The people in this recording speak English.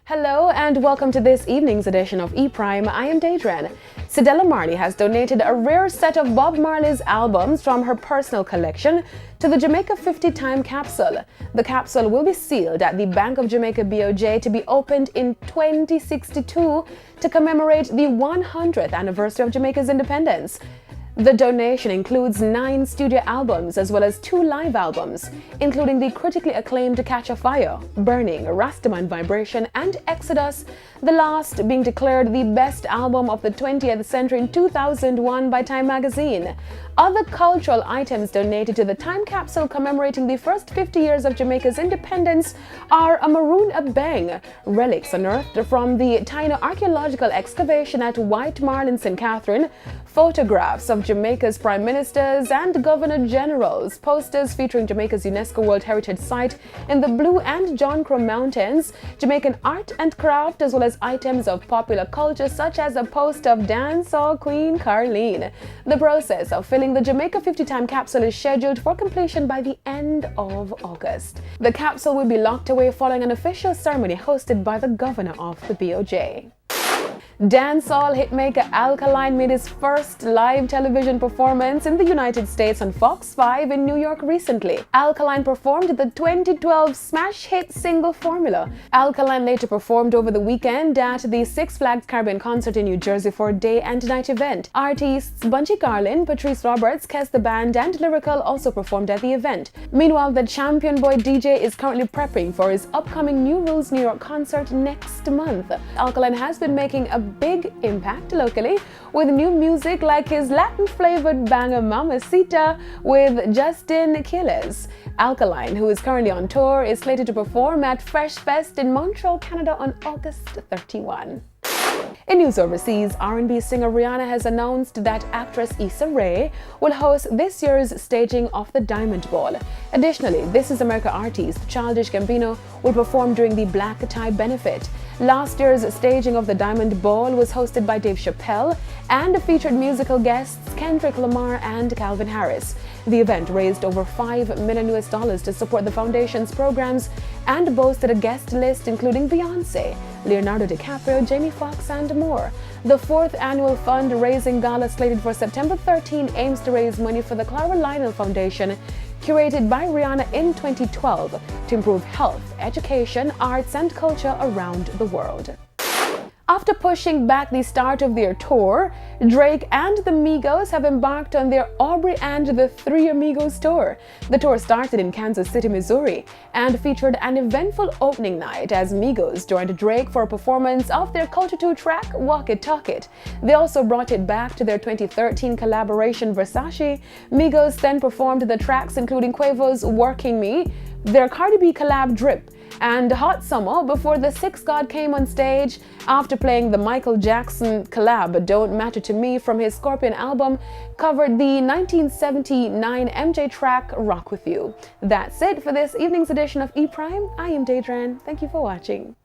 Hello and welcome to this evening's edition of E-Prime. I am Daedran. Marley has donated a rare set of Bob Marley's albums from her personal collection to the Jamaica 50 Time Capsule. The capsule will be sealed at the Bank of Jamaica BOJ to be opened in 2062 to commemorate the 100th anniversary of Jamaica's independence. The donation includes 9 studio albums as well as 2 live albums, including the critically acclaimed Catch a Fire, Burning, Rastaman Vibration, and Exodus, the last being declared the best album of the 20th century in 2001 by Time magazine. Other cultural items donated to the Time Capsule commemorating the first 50 years of Jamaica's independence are a maroon abeng, relics unearthed from the Taino archaeological excavation at White Marl in St. Catherine, photographs of Jamaica's prime ministers and governor generals, posters featuring Jamaica's UNESCO World Heritage Site in the Blue and John Crow Mountains, Jamaican art and craft, as well as items of popular culture such as a poster of dancehall queen Carleen. The process of filling the Jamaica 50 Time Capsule is scheduled for completion by the end of August. The capsule will be locked away following an official ceremony hosted by the governor of the BOJ. Dancehall hitmaker Alkaline made his first live television performance in the United States on Fox 5 in New York recently. Alkaline performed the 2012 smash hit single Formula. Alkaline later performed over the weekend at the Six Flags Caribbean concert in New Jersey for a day and night event. Artists Bunchy Garlin, Patrice Roberts, Kes the Band, and Lyrical also performed at the event. Meanwhile, the Champion Boy DJ is currently prepping for his upcoming New Rules New York concert next month. Alkaline has been making a big impact locally with new music like his Latin-flavored banger Mamacita with Justin Quiles. Alkaline, who is currently on tour, is slated to perform at Fresh Fest in Montreal, Canada on August 31. In news overseas, R&B singer Rihanna has announced that actress Issa Rae will host this year's staging of the Diamond Ball. Additionally, This Is America artist Childish Gambino will perform during the Black Tie benefit. Last year's staging of the Diamond Ball was hosted by Dave Chappelle and featured musical guests Kendrick Lamar and Calvin Harris. The event raised over $5 million to support the foundation's programs and boasted a guest list including Beyoncé, Leonardo DiCaprio, Jamie Foxx, and more. The 4th annual fundraising gala slated for September 13 aims to raise money for the Clara Lionel Foundation, curated by Rihanna in 2012, to improve health, education, arts, and culture around the world. After pushing back the start of their tour, Drake and the Migos have embarked on their Aubrey and the Three Amigos tour. The tour started in Kansas City, Missouri, and featured an eventful opening night as Migos joined Drake for a performance of their Culture 2 track, Walk It Talk It. They also brought it back to their 2013 collaboration Versace. Migos then performed the tracks including Quavo's Working Me, their Cardi B collab Drip, and Hot Summer before the Six God came on stage after playing the Michael Jackson collab Don't Matter to Me from his Scorpion album, covered the 1979 MJ track Rock With You. That's it for this evening's edition of E-Prime. I am Daedran. Thank you for watching.